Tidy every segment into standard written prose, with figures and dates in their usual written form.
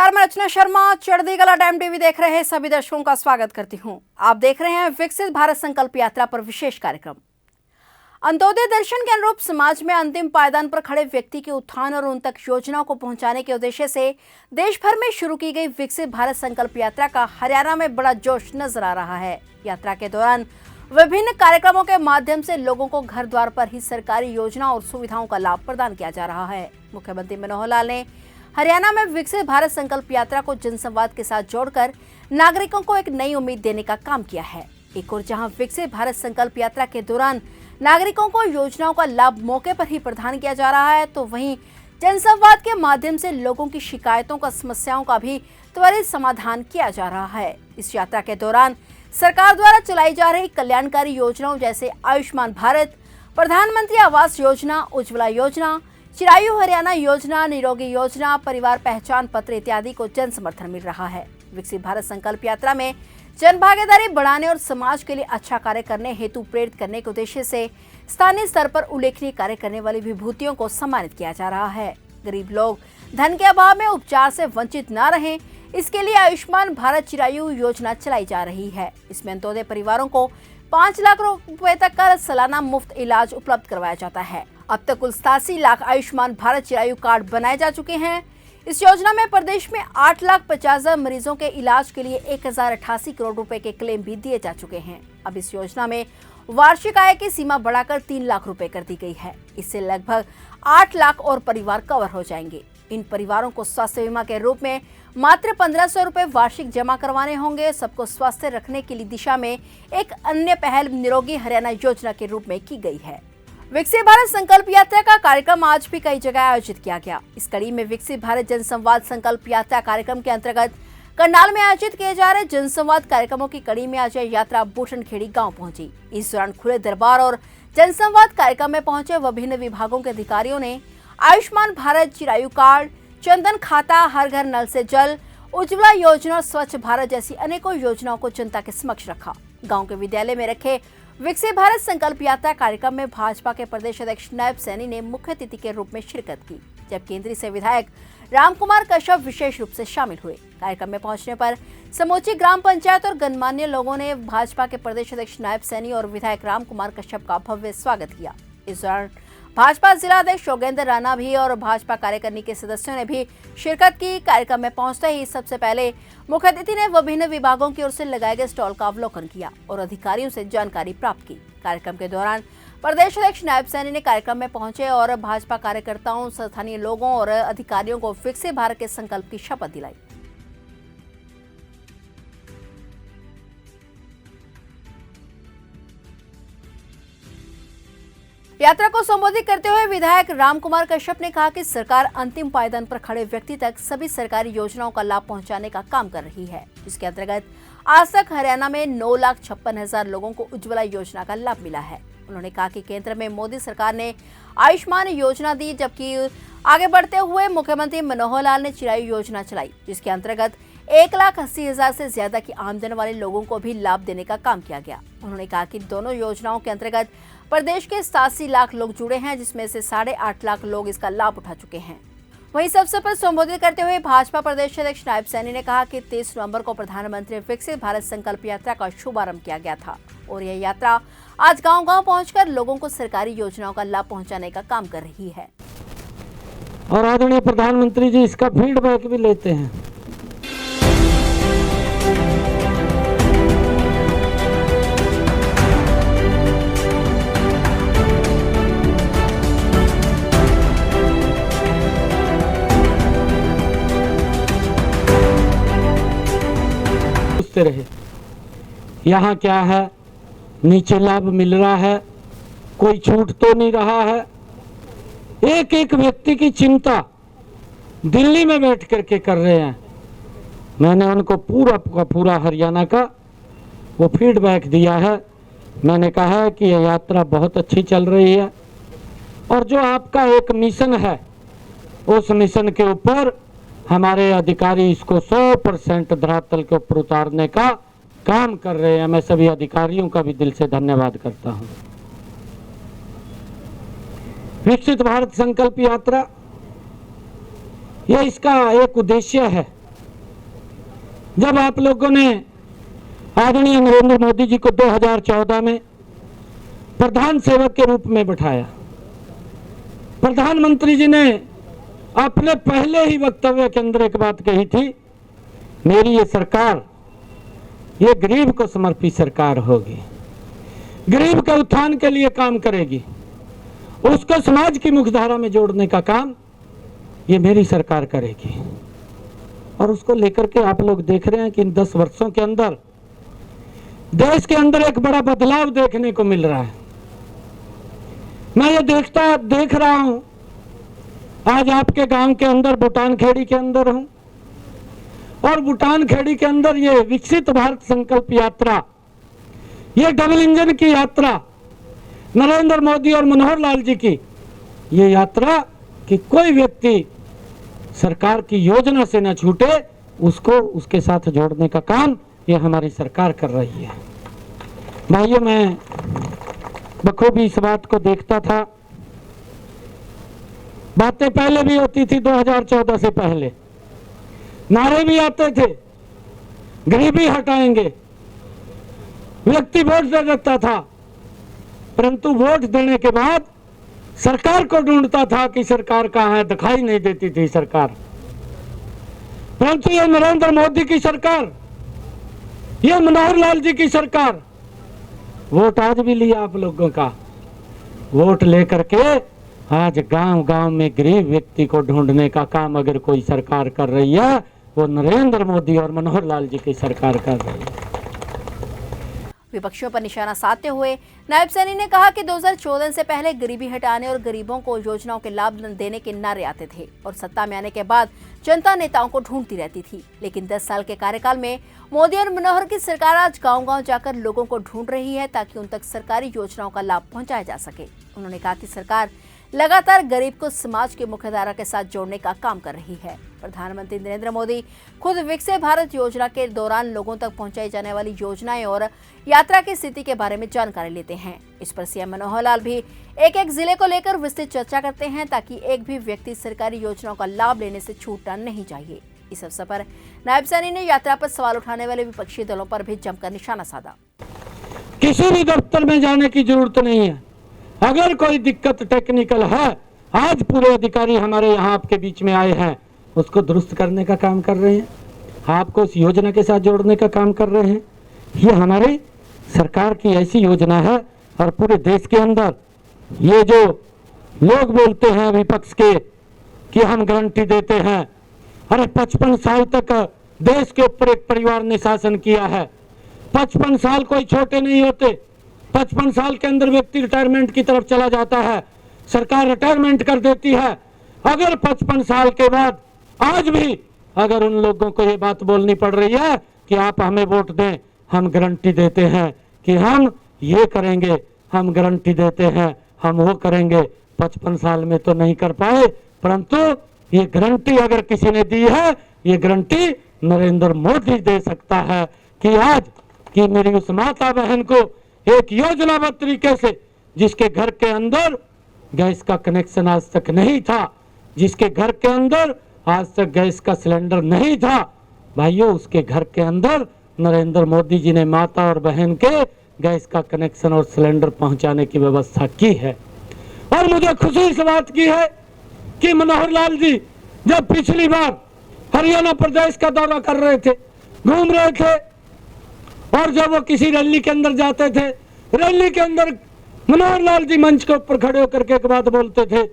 नमस्कार, मैं रचना शर्मा चढ़ती कला टाइम टीवी देख रहे सभी दर्शकों का स्वागत करती हूं। आप देख रहे हैं विकसित भारत संकल्प यात्रा पर विशेष कार्यक्रम। अंत्योदय दर्शन के अनुरूप समाज में अंतिम पायदान पर खड़े व्यक्ति के उत्थान और उन तक योजनाओं को पहुंचाने के उद्देश्य से देश भर में शुरू की गई विकसित भारत संकल्प यात्रा का हरियाणा में बड़ा जोश नजर आ रहा है। यात्रा के दौरान विभिन्न कार्यक्रमों के माध्यम से लोगों को घर द्वार पर ही सरकारी योजनाओं और सुविधाओं का लाभ प्रदान किया जा रहा है। मुख्यमंत्री मनोहर लाल ने हरियाणा में विकसित भारत संकल्प यात्रा को जनसंवाद के साथ जोड़कर नागरिकों को एक नई उम्मीद देने का काम किया है। एक और जहां विकसित भारत संकल्प यात्रा के दौरान नागरिकों को योजनाओं का लाभ मौके पर ही प्रदान किया जा रहा है, तो वहीं जनसंवाद के माध्यम से लोगों की शिकायतों का समस्याओं का भी त्वरित समाधान किया जा रहा है। इस यात्रा के दौरान सरकार द्वारा चलाई जा रही कल्याणकारी योजनाओं जैसे आयुष्मान भारत, प्रधानमंत्री आवास योजना, उज्ज्वला योजना, चिरायु हरियाणा योजना, निरोगी योजना, परिवार पहचान पत्र इत्यादि को जन समर्थन मिल रहा है। विकसित भारत संकल्प यात्रा में जन भागीदारी बढ़ाने और समाज के लिए अच्छा कार्य करने हेतु प्रेरित करने के उद्देश्य से स्थानीय स्तर पर उल्लेखनीय कार्य करने वाली विभूतियों को सम्मानित किया जा रहा है। गरीब लोग धन के अभाव में उपचार से वंचित न रहें, इसके लिए आयुष्मान भारत चिरायु योजना चलाई जा रही है। इसमें अंत्योदय परिवारों को 5 लाख रुपए तक का सालाना मुफ्त इलाज उपलब्ध करवाया जाता है। अब तक कुल 87 लाख आयुष्मान भारत चिरायु कार्ड बनाए जा चुके हैं। इस योजना में प्रदेश में 8,50,000 मरीजों के इलाज के लिए 1,088 करोड़ रुपए के क्लेम भी दिए जा चुके हैं। अब इस योजना में वार्षिक आय की सीमा बढ़ाकर 3 लाख रुपए कर दी गई है। इससे लगभग 8 लाख और परिवार कवर हो जाएंगे। इन परिवारों को स्वास्थ्य बीमा के रूप में मात्र 1,500 रुपए वार्षिक जमा करवाने होंगे। सबको स्वस्थ रखने की दिशा में एक अन्य पहल निरोगी हरियाणा योजना के रूप में की गई है। विकसित भारत संकल्प यात्रा का कार्यक्रम आज भी कई जगह आयोजित किया गया। इस कड़ी में विकसित भारत जनसंवाद संकल्प यात्रा कार्यक्रम के अंतर्गत करनाल में आयोजित किए जा रहे जनसंवाद कार्यक्रमों की कड़ी में आज यात्रा बूटनखेड़ी गांव पहुंची। इस दौरान खुले दरबार और जनसंवाद कार्यक्रम में पहुंचे विभिन्न विभागों के अधिकारियों ने आयुष्मान भारत चिरायु कार्ड, चंदन खाता, हर घर नल से जल, उज्ज्वला योजना, स्वच्छ भारत जैसी अनेकों योजनाओं को जनता के समक्ष रखा। गांव के विद्यालय में रखे विकसित भारत संकल्प यात्रा कार्यक्रम में भाजपा के प्रदेश अध्यक्ष नायब सैनी ने मुख्य अतिथि के रूप में शिरकत की, जब केंद्रीय से विधायक रामकुमार कश्यप विशेष रूप से शामिल हुए। कार्यक्रम में पहुंचने पर समूची ग्राम पंचायत और गणमान्य लोगों ने भाजपा के प्रदेश अध्यक्ष नायब सैनी और विधायक रामकुमार कश्यप का भव्य स्वागत किया। इस दौरान भाजपा जिला अध्यक्ष योगेंद्र राणा भी और भाजपा कार्यकारिणी के सदस्यों ने भी शिरकत की। कार्यक्रम में पहुंचते ही सबसे पहले मुख्य अतिथि ने विभिन्न विभागों की ओर से लगाए गए स्टॉल का अवलोकन किया और अधिकारियों से जानकारी प्राप्त की। कार्यक्रम के दौरान प्रदेश अध्यक्ष नायब सैनी ने कार्यक्रम में पहुंचे और भाजपा कार्यकर्ताओं, स्थानीय लोगों और अधिकारियों को विकसित भारत के संकल्प की शपथ दिलाई। यात्रा को संबोधित करते हुए विधायक रामकुमार कश्यप ने कहा कि सरकार अंतिम पायदान पर खड़े व्यक्ति तक सभी सरकारी योजनाओं का लाभ पहुंचाने का काम कर रही है। इसके अंतर्गत आज तक हरियाणा में 9,56,000 लोगों को उज्ज्वला योजना का लाभ मिला है। उन्होंने कहा कि केंद्र में मोदी सरकार ने आयुष्मान योजना दी, जबकि आगे बढ़ते हुए मुख्यमंत्री मनोहर लाल ने चिरायु योजना चलाई, जिसके अंतर्गत 1,80,000 से ज्यादा की आमदन वाले लोगों को भी लाभ देने का काम किया गया। उन्होंने कहा कि दोनों योजनाओं के अंतर्गत प्रदेश के 87 लाख लोग जुड़े हैं, जिसमें से 8.5 लाख लोग इसका लाभ उठा चुके हैं। वहीं इस अवसर पर संबोधित करते हुए भाजपा प्रदेश अध्यक्ष नायब सैनी ने कहा कि 23 नवंबर को प्रधानमंत्री विकसित भारत संकल्प यात्रा का शुभारंभ किया गया था और यह यात्रा आज गांव-गांव पहुंचकर लोगों को सरकारी योजनाओं का लाभ पहुंचाने का काम कर रही है। और आदरणीय प्रधानमंत्री जी इसका फीडबैक भी लेते हैं। रहे यहाँ क्या है, नीचे लाभ मिल रहा है, कोई छूट तो नहीं रहा है। एक एक व्यक्ति की चिंता दिल्ली में बैठ करके कर रहे हैं। मैंने उनको पूरा का पूरा हरियाणा का वो फीडबैक दिया है। मैंने कहा है कि यह यात्रा बहुत अच्छी चल रही है और जो आपका एक मिशन है उस मिशन के ऊपर हमारे अधिकारी इसको 100% धरातल के ऊपर उतारने का काम कर रहे हैं। मैं सभी अधिकारियों का भी दिल से धन्यवाद करता हूं। विकसित भारत संकल्प यात्रा, यह इसका एक उद्देश्य है जब आप लोगों ने आदरणीय नरेंद्र मोदी जी को 2014 में प्रधान सेवक के रूप में बैठाया, प्रधानमंत्री जी ने अपने पहले ही वक्तव्य के अंदर एक बात कही थी, मेरी ये सरकार ये गरीब को समर्पित सरकार होगी, गरीब के उत्थान के लिए काम करेगी, उसको समाज की मुख्यधारा में जोड़ने का काम ये मेरी सरकार करेगी। और उसको लेकर के आप लोग देख रहे हैं कि इन 10 वर्षों के अंदर देश के अंदर एक बड़ा बदलाव देखने को मिल रहा है। मैं ये देख रहा हूं, आज आपके गांव के अंदर भूटान खेड़ी के अंदर हूं, और भूटान खेड़ी के अंदर ये विकसित भारत संकल्प यात्रा, ये डबल इंजन की यात्रा, नरेंद्र मोदी और मनोहर लाल जी की ये यात्रा कि कोई व्यक्ति सरकार की योजना से न छूटे, उसको उसके साथ जोड़ने का काम ये हमारी सरकार कर रही है। भाइयों, मैं बखूबी इस बात को देखता था, बातें पहले भी होती थी, 2014 से पहले नारे भी आते थे, गरीबी हटाएंगे, व्यक्ति वोट दे देता था, परंतु वोट देने के बाद सरकार को ढूंढता था कि सरकार कहां है, दिखाई नहीं देती थी सरकार। परंतु ये नरेंद्र मोदी की सरकार, ये मनोहर लाल जी की सरकार, वोट आज भी लिया आप लोगों का, वोट लेकर के आज गांव गांव में गरीब व्यक्ति को ढूंढने का काम अगर कोई सरकार कर रही है, वो नरेंद्र मोदी और मनोहर लाल जी की सरकार कर रही है। विपक्षियों पर निशाना साधते हुए नायब सैनी ने कहा कि 2014 से पहले गरीबी हटाने और गरीबों को योजनाओं के लाभ देने के नारे आते थे और सत्ता में आने के बाद जनता नेताओं को ढूंढती रहती थी, लेकिन 10 साल के कार्यकाल में मोदी और मनोहर की सरकार आज गांव-गांव जाकर लोगों को ढूंढ रही है ताकि उन तक सरकारी योजनाओं का लाभ पहुंचाया जा सके। उन्होंने कहा कि सरकार लगातार गरीब को समाज की मुख्यधारा के साथ जोड़ने का काम कर रही है। प्रधानमंत्री नरेंद्र मोदी खुद विकसित भारत योजना के दौरान लोगों तक पहुंचाई जाने वाली योजनाएं और यात्रा की स्थिति के बारे में जानकारी लेते हैं। इस पर सीएम मनोहर लाल भी एक एक जिले को लेकर विस्तृत चर्चा करते हैं ताकि एक भी व्यक्ति सरकारी योजनाओं का लाभ लेने से छूटना नहीं चाहिए। इस अवसर पर नायब सैनी ने यात्रा पर सवाल उठाने वाले विपक्षी दलों पर भी जमकर निशाना साधा। किसी भी दफ्तर में जाने की जरूरत नहीं है, अगर कोई दिक्कत टेक्निकल है, आज पूरे अधिकारी हमारे यहाँ आपके बीच में आए हैं, उसको दुरुस्त करने का काम कर रहे हैं, आपको उस योजना के साथ जोड़ने का काम कर रहे हैं। ये हमारी सरकार की ऐसी योजना है। और पूरे देश के अंदर ये जो लोग बोलते हैं विपक्ष के कि हम गारंटी देते हैं, अरे 55 साल तक देश के ऊपर एक परिवार ने शासन किया है। 55 साल कोई छोटे नहीं होते, 55 साल के अंदर व्यक्ति रिटायरमेंट की तरफ चला जाता है, सरकार रिटायरमेंट कर देती है। अगर 55 साल के बाद आज भी अगर उन लोगों को ये बात बोलनी पड़ रही है कि आप हमें वोट दें, हम गारंटी देते हैं कि हम ये करेंगे, हम गारंटी देते हैं हम वो करेंगे। 55 साल में तो नहीं कर पाए, परंतु ये गारंटी अगर किसी ने दी है, ये गारंटी नरेंद्र मोदी दे सकता है कि आज की मेरी उस माता बहन को एक योजनाबद्ध तरीके से, जिसके घर के अंदर गैस का कनेक्शन आज तक नहीं था, जिसके घर के अंदर आज तक गैस का सिलेंडर नहीं था, भाइयों उसके घर के अंदर नरेंद्र मोदी जी ने माता और बहन के गैस का कनेक्शन और सिलेंडर पहुंचाने की व्यवस्था की है। और मुझे खुशी इस बात की है कि मनोहर लाल जी जब पिछली बार हरियाणा प्रदेश का दौरा कर रहे थे, घूम रहे थे, और जब वो किसी रैली के अंदर जाते थे, रैली के अंदर मनोहर लाल जी मंच के ऊपर खड़े होकर के एक बात बोलते थे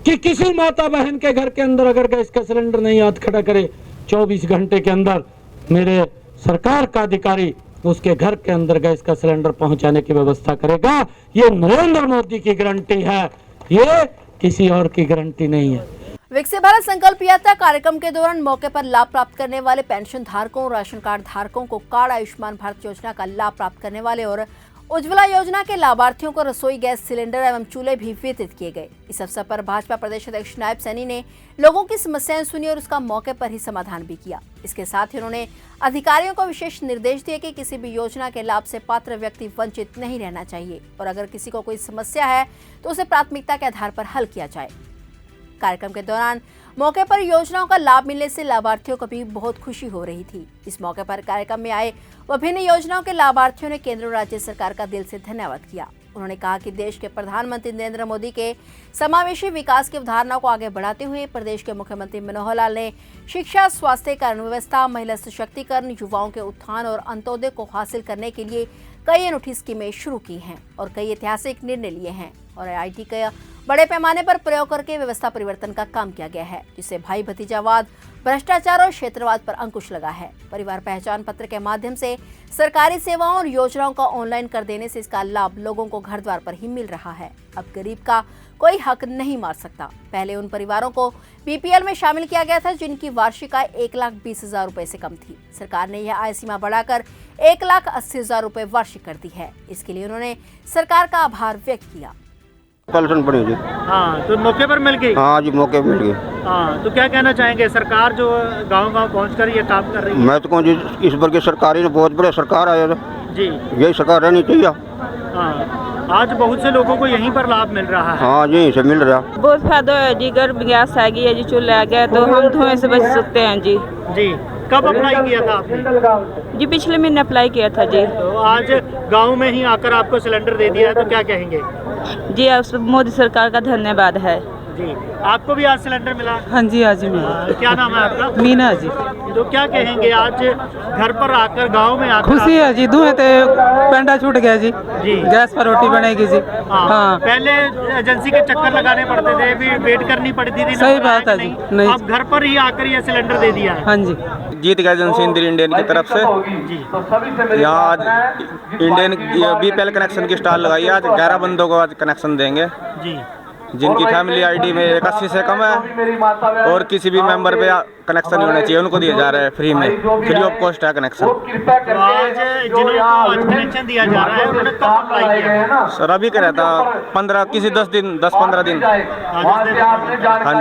कि किसी माता बहन के घर के अंदर अगर गैस का सिलेंडर नहीं हाथ खड़ा करे, 24 घंटे के अंदर मेरे सरकार का अधिकारी उसके घर के अंदर गैस का सिलेंडर पहुंचाने की व्यवस्था करेगा। ये नरेंद्र मोदी की गारंटी है, ये किसी और की गारंटी नहीं है। विकसित भारत संकल्प यात्रा कार्यक्रम के दौरान मौके पर लाभ प्राप्त करने वाले पेंशन धारकों, राशन कार्ड धारकों को कार्ड, आयुष्मान भारत योजना का लाभ प्राप्त करने वाले और उज्ज्वला योजना के लाभार्थियों को रसोई गैस सिलेंडर एवं चूल्हे भी वितरित किए गए। इस अवसर पर भाजपा प्रदेश अध्यक्ष नायब सैनी ने लोगों की समस्याएं सुनी और उसका मौके पर ही समाधान भी किया। इसके साथ ही उन्होंने अधिकारियों को विशेष निर्देश दिए कि किसी भी योजना के लाभ से पात्र व्यक्ति वंचित नहीं रहना चाहिए और अगर किसी को कोई समस्या है तो उसे प्राथमिकता के आधार पर हल किया जाए। कार्यक्रम के दौरान मौके पर योजनाओं का लाभ मिलने से लाभार्थियों को भी बहुत खुशी हो रही थी। इस मौके पर कार्यक्रम में आए विभिन्न योजनाओं के लाभार्थियों ने केंद्र और राज्य सरकार का दिल से धन्यवाद किया। उन्होंने कहा कि देश के प्रधानमंत्री नरेंद्र मोदी के समावेशी विकास की अवधारणा को आगे बढ़ाते हुए प्रदेश के मुख्यमंत्री मनोहर लाल ने शिक्षा, स्वास्थ्य, कानून व्यवस्था, महिला सशक्तिकरण, युवाओं के उत्थान और अंत्योदय को हासिल करने के लिए कई अनूठी स्कीमें शुरू की हैं और कई ऐतिहासिक निर्णय लिए हैं और आईटी का बड़े पैमाने पर प्रयोग करके व्यवस्था परिवर्तन का काम किया गया है, जिससे भाई भतीजावाद, भ्रष्टाचार और क्षेत्रवाद पर अंकुश लगा है। परिवार पहचान पत्र के माध्यम से सरकारी सेवाओं और योजनाओं का ऑनलाइन कर देने से इसका लाभ लोगों को घर द्वार पर ही मिल रहा है। अब गरीब का कोई हक नहीं मार सकता। पहले उन परिवारों को बीपीएल में शामिल किया गया था जिनकी वार्षिक आय 1,20,000 रुपए से कम थी। सरकार ने यह आय सीमा बढ़ाकर 1,80,000 रुपए वार्षिक कर दी है। इसके लिए उन्होंने सरकार का आभार व्यक्त किया। पेंशन पड़ी जी। हाँ, तो मौके पर मिल गई। हाँ जी, मौके पे मिल गई। हाँ, तो क्या कहना चाहेंगे, सरकार जो गांव-गांव पहुंचकर ये काम कर रही है? मैं तो कहूँ जी, इस बार की सरकारी ने बहुत बड़ी सरकार आया जी, यही सरकार रहनी चाहिए। हाँ, आज बहुत से लोगों को यहीं पर लाभ मिल रहा है। हाँ जी, से मिल रहा। बहुत फायदा है जी। गर्भ गैस आ गई है जी, चूल्हा आ गया तो हम धुएं से बच सकते हैं जी। जी, कब अप्लाई किया था आपने? जी पिछले महीने अप्लाई किया था जी। तो आज गांव में ही आकर आपको सिलेंडर दे दिया है, तो क्या कहेंगे? जी आप मोदी सरकार का धन्यवाद है जी। आपको भी आज सिलेंडर मिला? हाँ जी, आज ही मिला। क्या नाम है आपका? मीना जी। तो क्या कहेंगे, आज घर पर आकर, गांव में आकर? खुशी है जी, धुएं ते पेंडा छूट गया जी। जी, गैस पर रोटी बनेगी जी। हाँ। पहले एजेंसी के चक्कर लगाने पड़ते थे, भी वेट करनी पड़ती थी। सही बात है जी। नहीं, अब घर पर ही आकर ये सिलेंडर दे दिया है। हाँ जी। जीत गया एजेंसी इंडियन की तरफ से। यहाँ आज इंडियन बीपीएल कनेक्शन की स्टॉल लगाई है। आज 11 बंदों को आज कनेक्शन देंगे जी, जिनकी फैमिली आईडी में 81 से कम है और किसी भी मेंबर पे कनेक्शन होना चाहिए, उनको दिया जा रहा है फ्री में, फ्री ऑफ कॉस्ट है कनेक्शन। तो आज जिनको आज कनेक्शन दिया जा रहा है उन्होंने कब अप्लाई किया? सर अभी करा था 15 किसी 10-15 दिन। हाँ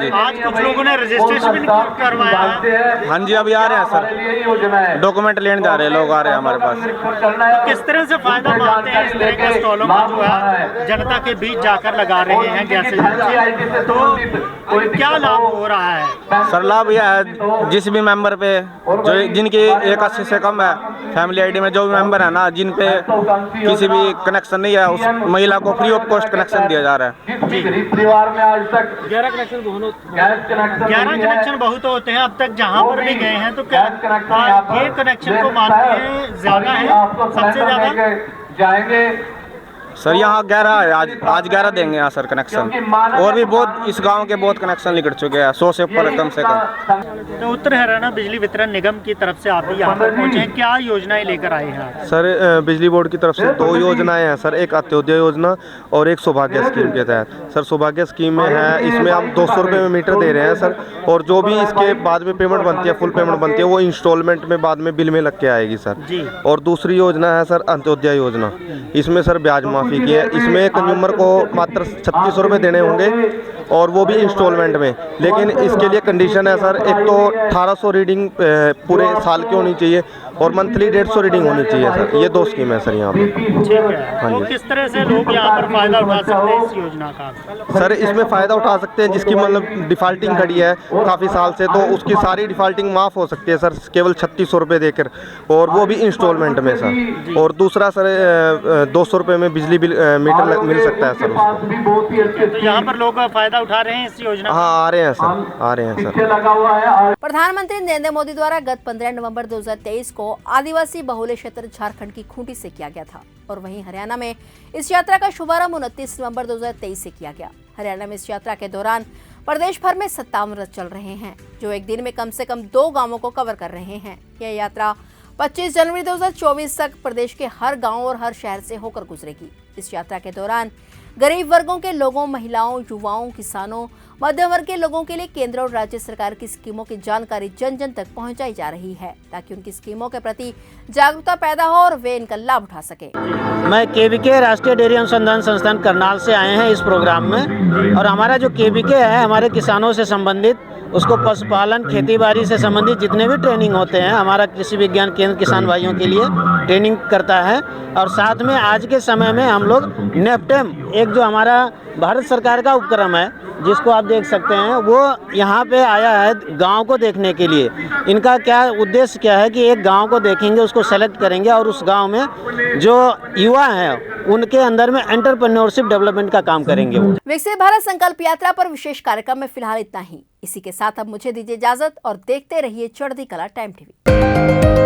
जी। आज कुछ लोगों ने रजिस्ट्रेशन भी करवाया है। हाँ जी, अभी आ रहे हैं सर, डॉक्यूमेंट लेने जा रहे हैं लोग, आ रहे हैं हमारे पास। तो किस तरह से फायदा पाते हैं इस तरह के स्टॉलों का जो है जनता के बीच जाकर लगा रहे हैं गैस एजेंसी, तो क्या लाभ हो रहा है? सर लाभ यह है, जिस भी मेंबर पे जो जिनकी 81 से कम है फैमिली आईडी में, जो भी मेंबर है ना, जिन पे किसी भी कनेक्शन नहीं है, उस महिला को फ्री ऑफ कॉस्ट कनेक्शन दिया जा रहा है। परिवार में आज तक 11 कनेक्शन बहुत होते हैं। अब तक जहाँ पर भी गए हैं तो क्या ये कनेक्शन को मानते हैं ज्यादा है, सबसे ज्यादा जाएंगे सर? यहाँ 11 है, आज 11 देंगे यहाँ सर कनेक्शन। और भी बहुत इस गांव के बहुत कनेक्शन निकल चुके हैं, 100 से ऊपर कम से कम। तो उत्तर हरियाणा बिजली वितरण निगम की तरफ से आप भी यहाँ पर पहुँचे हैं, क्या योजनाएं लेकर आए हैं? सर बिजली बोर्ड की तरफ से 2 योजनाएं हैं सर, एक अंत्योदय योजना और एक सौभाग्य स्कीम के तहत। सर सौभाग्य स्कीम में है, इसमें हम 200 रुपये में मीटर दे रहे हैं सर, और जो भी इसके बाद में पेमेंट बनती है, फुल पेमेंट बनती है, वो इंस्टॉलमेंट में बाद में बिल में लग के आएगी सर जी। और दूसरी योजना है सर अंत्योदय योजना, इसमें सर ब्याज माफ़ी की है। इसमें कंज्यूमर को मात्र 3600 रुपये देने होंगे और वो भी इंस्टॉलमेंट में, लेकिन इसके लिए कंडीशन है सर, एक तो 1800 रीडिंग पूरे साल की होनी चाहिए और मंथली 150 रीडिंग होनी चाहिए सर। ये 2 स्कीम है सर यहाँ पे। ठीक है। हाँ तो जी। किस तरह से लोग यहाँ पर फायदा उठा सकते हैं इस योजना का? सर इसमें फ़ायदा उठा सकते हैं जिसकी मतलब डिफ़ॉल्टिंग खड़ी है काफ़ी साल से, तो उसकी सारी डिफ़ॉल्टिंग माफ़ हो सकती है सर, केवल 3600 रुपये देकर, और वो भी इंस्टॉलमेंट में सर। और दूसरा सर 200 रुपये में बिजली बिल मीटर मिल सकता है सर उसको। तो यहाँ पर लोग फायदा उठा रहे हैं इस योजना का? हाँ, आ रहे हैं सर, आ रहे हैं सर। प्रधानमंत्री नरेंद्र मोदी द्वारा गत 15 नवंबर 2023 को आदिवासी बहुल क्षेत्र झारखंड की खूंटी से किया गया था और वहीं हरियाणा में इस यात्रा का शुभारंभ 29 नवंबर 2023 से किया गया। हरियाणा में इस यात्रा के दौरान प्रदेश भर में 57 रथ चल रहे हैं जो एक दिन में कम से कम 2 गांवों को कवर कर रहे हैं। यह यात्रा 25 जनवरी 2024 तक प्रदेश के हर गांव और हर शहर से होकर गुजरेगी। इस यात्रा के दौरान गरीब वर्गों के लोगों, महिलाओं, युवाओं, किसानों, मध्यम वर्ग के लोगों के लिए केंद्र और राज्य सरकार की स्कीमों की जानकारी जन जन तक पहुंचाई जा रही है ताकि उनकी स्कीमों के प्रति जागरूकता पैदा हो और वे इनका लाभ उठा सके। मैं केवीके राष्ट्रीय डेयरी अनुसंधान संस्थान करनाल से आए हैं इस प्रोग्राम में, और हमारा जो केवीके है हमारे किसानों से संबंधित उसको पशुपालन खेती बाड़ी से संबंधित जितने भी ट्रेनिंग होते हैं, हमारा कृषि विज्ञान केंद्र किसान भाइयों के लिए ट्रेनिंग करता है। और साथ में आज के समय में हम लोग नेपटेम, एक जो हमारा भारत सरकार का उपक्रम है जिसको आप देख सकते हैं, वो यहाँ पे आया है गांव को देखने के लिए। इनका क्या उद्देश्य क्या है कि एक गांव को देखेंगे, उसको सेलेक्ट करेंगे और उस गांव में जो युवा हैं उनके अंदर में एंटरप्रेन्योरशिप डेवलपमेंट का काम करेंगे वो। विकसित भारत संकल्प यात्रा पर विशेष कार्यक्रम में फिलहाल इतना ही। इसी के साथ अब मुझे दीजिए इजाजत और देखते रहिए चढ़ती कला टाइम टीवी।